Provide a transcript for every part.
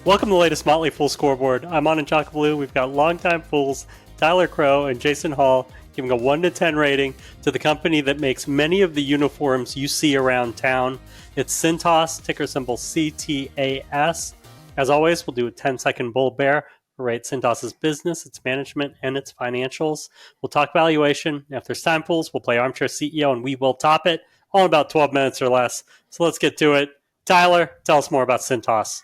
Welcome to the latest Motley Fool scoreboard. I'm on in Chocolate Blue. We've got longtime fools Tyler Crow and Jason Hall giving a 1 to 10 rating to the company that makes many of the uniforms you see around town. It's Cintas, ticker symbol CTAS. As always, we'll do a 10-second bull bear. We'll rate Cintas's business, its management, and its financials. We'll talk valuation. If there's time, fools, we'll play Armchair CEO, and we will top it all in about 12 minutes or less. So let's get to it. Tyler, tell us more about Cintas.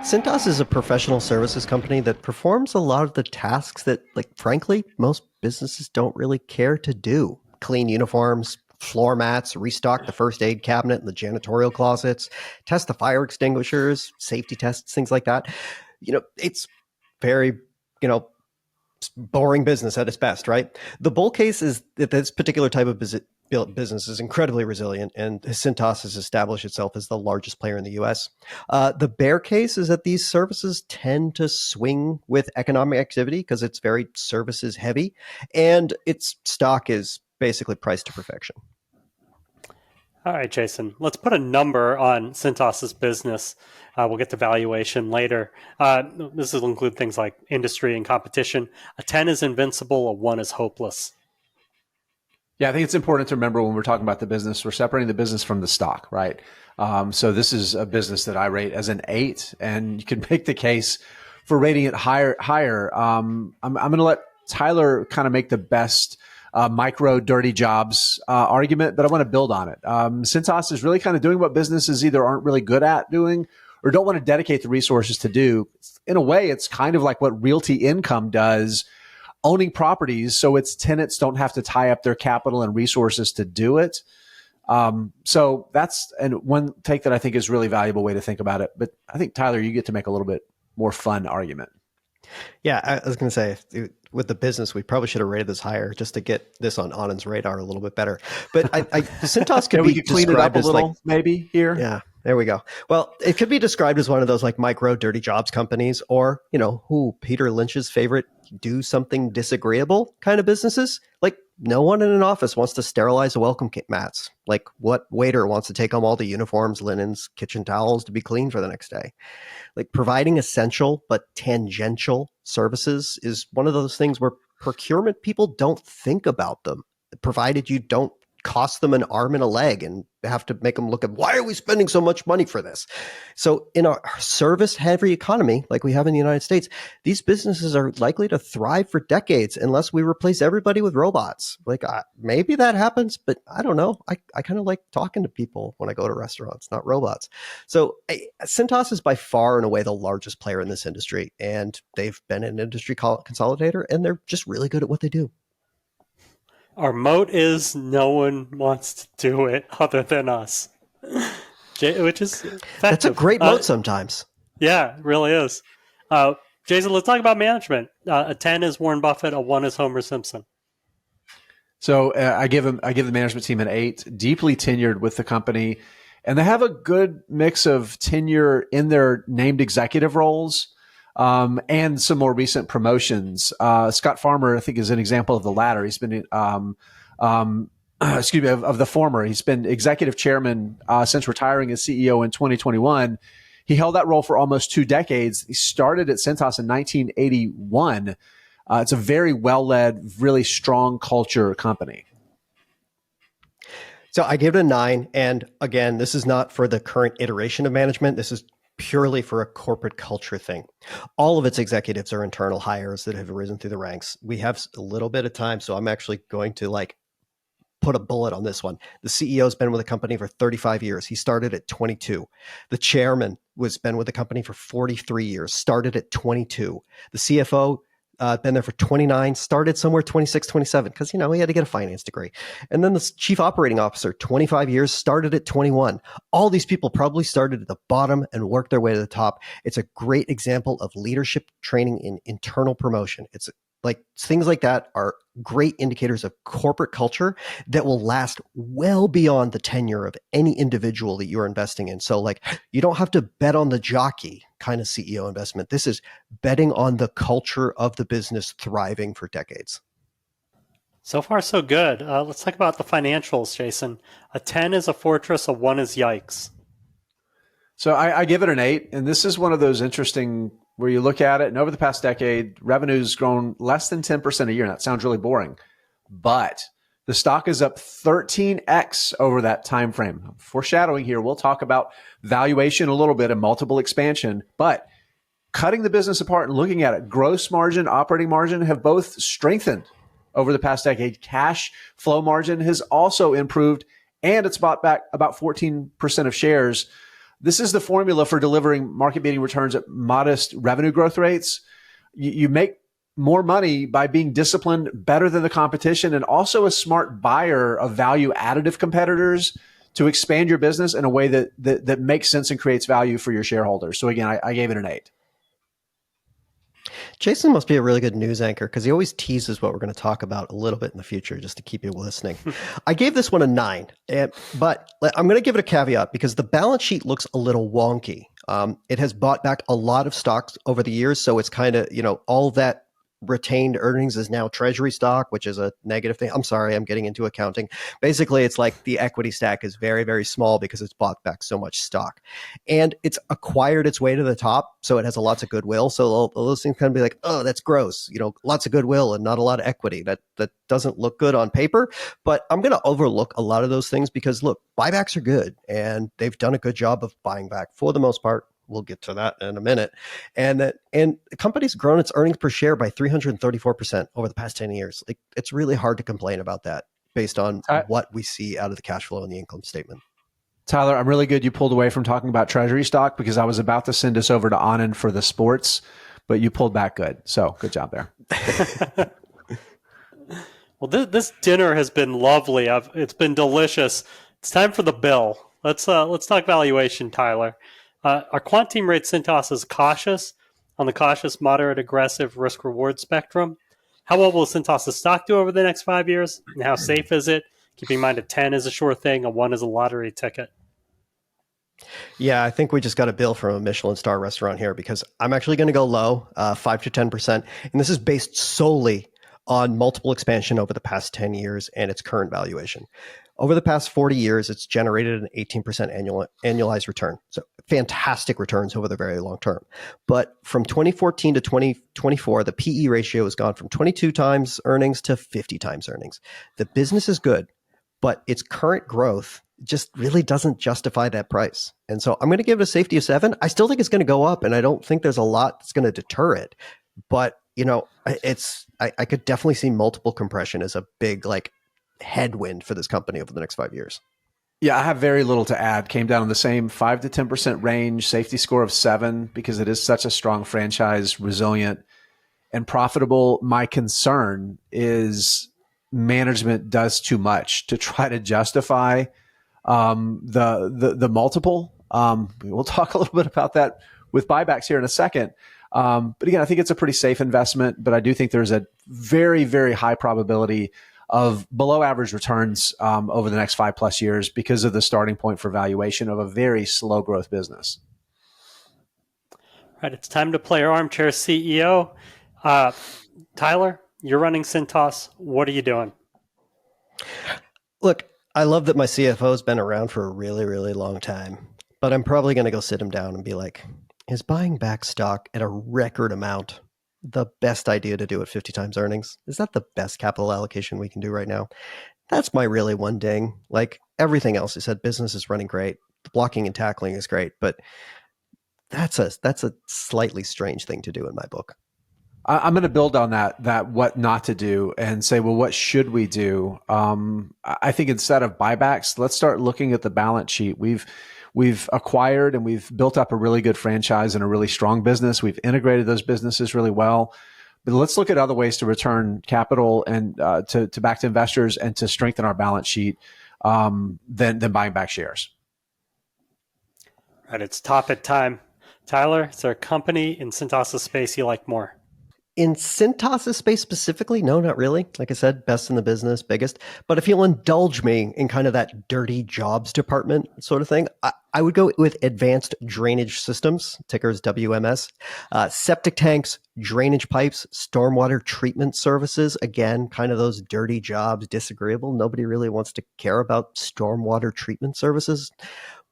Cintas is a professional services company that performs a lot of the tasks that, frankly, most businesses don't really care to do. Clean uniforms, floor mats, restock the first aid cabinet and the janitorial closets, test the fire extinguishers, safety tests, things like that. It's very, boring business at its best, right? The bull case is that this particular type of business is incredibly resilient, and Cintas has established itself as the largest player in the U.S. The bear case is that these services tend to swing with economic activity because it's very services heavy, and its stock is basically priced to perfection. All right, Jason, let's put a number on Cintas's business. We'll get to valuation later. This will include things like industry and competition. A 10 is invincible, a 1 is hopeless. Yeah, I think it's important to remember when we're talking about the business, we're separating the business from the stock, right? So this is a business that I rate as an 8, and you can make the case for rating it higher. I'm going to let Tyler kind of make the best micro dirty jobs argument, but I want to build on it. Cintas is really kind of doing what businesses either aren't really good at doing or don't want to dedicate the resources to do. In a way, it's kind of like what Realty Income does, owning properties so its tenants don't have to tie up their capital and resources to do it. So that's one take that I think is a really valuable way to think about it. But I think, Tyler, you get to make a little bit more fun argument. Yeah, I was going to say, with the business, we probably should have rated this higher just to get this on Anand's radar a little bit better. But Cintas could be clean it up a as little, maybe here. Yeah, there we go. Well, it could be described as one of those micro dirty jobs companies, or Peter Lynch's favorite do something disagreeable kind of businesses. No one in an office wants to sterilize the welcome mats. What waiter wants to take home all the uniforms, linens, kitchen towels to be cleaned for the next day? Providing essential but tangential services is one of those things where procurement people don't think about them, provided you don't cost them an arm and a leg and have to make them look at, why are we spending so much money for this? So in a service heavy economy like we have in the United States, these businesses are likely to thrive for decades unless we replace everybody with robots. Maybe that happens, but I don't know. I kind of like talking to people when I go to restaurants, not robots. So Cintas is by far and away the largest player in this industry, and they've been an industry consolidator, and they're just really good at what they do. Our moat is no one wants to do it other than us, which is effective. That's a great moat sometimes. Yeah, it really is. Jason, let's talk about management. A 10 is Warren Buffett, a 1 is Homer Simpson. So I give the management team an 8, deeply tenured with the company, and they have a good mix of tenure in their named executive roles. And some more recent promotions. Scott Farmer, I think, is an example of the latter. He's been, of the former. He's been executive chairman since retiring as CEO in 2021. He held that role for almost 2 decades. He started at Cintas in 1981. It's a very well-led, really strong culture company. So I give it a 9. And again, this is not for the current iteration of management. This is purely for a corporate culture thing. All of its executives are internal hires that have risen through the ranks. We have a little bit of time, so I'm actually going to put a bullet on this one. The CEO has been with the company for 35 years. He started at 22. The chairman was been with the company for 43 years, started at 22. The CFO been there for 29, started somewhere 26, 27, because, he had to get a finance degree. And then the chief operating officer, 25 years, started at 21. All these people probably started at the bottom and worked their way to the top. It's a great example of leadership training in internal promotion. It's things like that are great indicators of corporate culture that will last well beyond the tenure of any individual that you're investing in. So you don't have to bet on the jockey kind of CEO investment. This is betting on the culture of the business thriving for decades. So far, so good. Let's talk about the financials, Jason. A 10 is a fortress, a 1 is yikes. So I give it an 8. And this is one of those interesting where you look at it and over the past decade, revenue's grown less than 10% a year. And that sounds really boring, but the stock is up 13x over that time frame. Foreshadowing here, we'll talk about valuation a little bit and multiple expansion, but cutting the business apart and looking at it, gross margin, operating margin have both strengthened over the past decade. Cash flow margin has also improved, and it's bought back about 14% of shares. This is the formula for delivering market-beating returns at modest revenue growth rates. You make more money by being disciplined, better than the competition, and also a smart buyer of value additive competitors to expand your business in a way that makes sense and creates value for your shareholders. So again, I gave it an 8. Jason must be a really good news anchor because he always teases what we're going to talk about a little bit in the future just to keep you listening. I gave this one a 9, but I'm going to give it a caveat because the balance sheet looks a little wonky. It has bought back a lot of stocks over the years, so it's kind of, all that retained earnings is now treasury stock, which is a negative thing. I'm sorry, I'm getting into accounting. Basically, it's like the equity stack is very, very small because it's bought back so much stock. And it's acquired its way to the top, so it has lots of goodwill. So all those things kind of be like, oh, that's gross. Lots of goodwill and not a lot of equity. That doesn't look good on paper. But I'm going to overlook a lot of those things because, look, buybacks are good, and they've done a good job of buying back for the most part. We'll get to that in a minute. And the company's grown its earnings per share by 334% over the past 10 years. It's really hard to complain about that based on what we see out of the cash flow and the income statement. Tyler, I'm really good you pulled away from talking about treasury stock because I was about to send us over to Anand for the sports, but you pulled back good. So good job there. Well, this dinner has been lovely. It's been delicious. It's time for the bill. Let's talk valuation, Tyler. Our quant team rates Cintas as cautious on the cautious, moderate, aggressive risk-reward spectrum. How well will Cintas' stock do over the next 5 years? And how safe is it? Keeping in mind a 10 is a sure thing, a 1 is a lottery ticket. Yeah, I think we just got a bill from a Michelin star restaurant here because I'm actually going to go low, 5 to 10%. And this is based solely on multiple expansion over the past 10 years and its current valuation. Over the past 40 years, it's generated an 18% annualized return. So fantastic returns over the very long term. But from 2014 to 2024, the PE ratio has gone from 22 times earnings to 50 times earnings. The business is good, but its current growth just really doesn't justify that price. And so I'm going to give it a safety of 7. I still think it's going to go up, and I don't think there's a lot that's going to deter it. But, I could definitely see multiple compression as a big, headwind for this company over the next 5 years. Yeah, I have very little to add. Came down in the same 5 to 10% range, safety score of 7 because it is such a strong franchise, resilient and profitable. My concern is management does too much to try to justify the multiple. We'll talk a little bit about that with buybacks here in a second. But again, I think it's a pretty safe investment, but I do think there's a very, very high probability of below average returns over the next 5+ years because of the starting point for valuation of a very slow growth business. All right, it's time to play our armchair CEO. Tyler, you're running Cintas. What are you doing? Look, I love that my CFO has been around for a really, really long time, but I'm probably going to go sit him down and be like, is buying back stock at a record amount the best idea to do at 50 times earnings? Is that the best capital allocation we can do right now? That's my really one ding. Like everything else, I said business is running great. The blocking and tackling is great, but that's a slightly strange thing to do in my book. I'm going to build on that what not to do and say, well, what should we do? I think instead of buybacks, let's start looking at the balance sheet. We've acquired and we've built up a really good franchise and a really strong business. We've integrated those businesses really well. But let's look at other ways to return capital and to back to investors and to strengthen our balance sheet than buying back shares. All right, it's topic time. Tyler, is there a company in Cintas' space you like more? In Cintas' space specifically, no, not really. Like I said, best in the business, biggest. But if you'll indulge me in kind of that dirty jobs department sort of thing, I would go with Advanced Drainage Systems, tickers WMS, septic tanks, drainage pipes, stormwater treatment services. Again, kind of those dirty jobs, disagreeable. Nobody really wants to care about stormwater treatment services.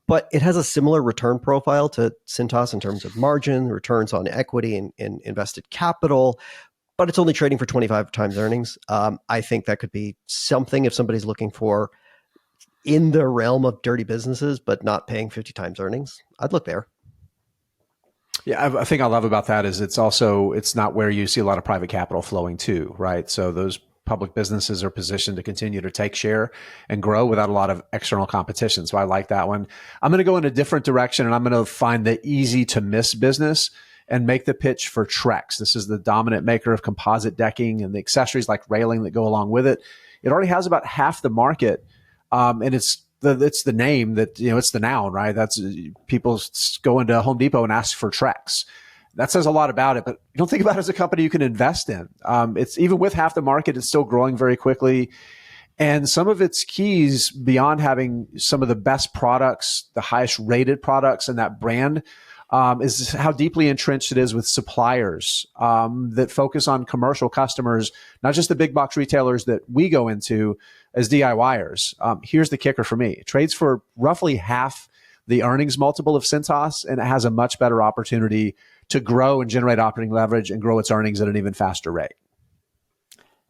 but it has a similar return profile to Cintas in terms of margin, returns on equity and invested capital, but it's only trading for 25 times earnings. I think that could be something if somebody's looking for in the realm of dirty businesses, but not paying 50 times earnings. I'd look there. Yeah, I think I love about that is it's not where you see a lot of private capital flowing to, right? So those public businesses are positioned to continue to take share and grow without a lot of external competition. So I like that one. I'm going to go in a different direction, and I'm going to find the easy to miss business and make the pitch for Trex. This is the dominant maker of composite decking and the accessories like railing that go along with it. It already has about half the market, and it's the name that, it's the noun, right? That's people go into Home Depot and ask for Trex. That says a lot about it, but you don't think about it as a company you can invest in. It's even with half the market, it's still growing very quickly. And some of its keys beyond having some of the best products, the highest rated products in that brand, is how deeply entrenched it is with suppliers that focus on commercial customers, not just the big box retailers that we go into as DIYers. Here's the kicker for me. It trades for roughly half the earnings multiple of Cintas, and it has a much better opportunity to grow and generate operating leverage and grow its earnings at an even faster rate.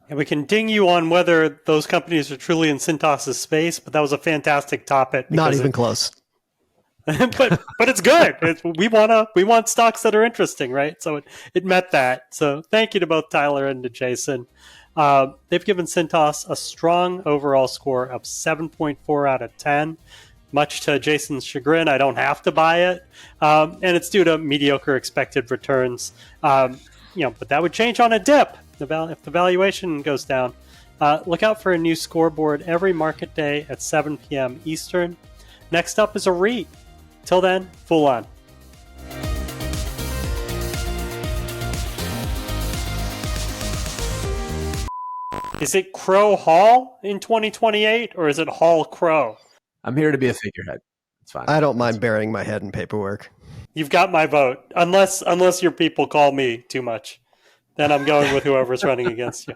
And we can ding you on whether those companies are truly in Cintas' space, but that was a fantastic topic. Not even close. but it's good. We want stocks that are interesting, right? So it met that. So thank you to both Tyler and to Jason. They've given Cintas a strong overall score of 7.4 out of 10. Much to Jason's chagrin, I don't have to buy it, and it's due to mediocre expected returns. But that would change on a dip if the valuation goes down. Look out for a new scoreboard every market day at 7 p.m. Eastern. Next up is a REIT. Till then, Fool on. Is it Crow Hall in 2028, or is it Hall Crow? I'm here to be a figurehead. It's fine. I don't mind burying my head in paperwork. You've got my vote, unless your people call me too much. Then I'm going with whoever's running against you.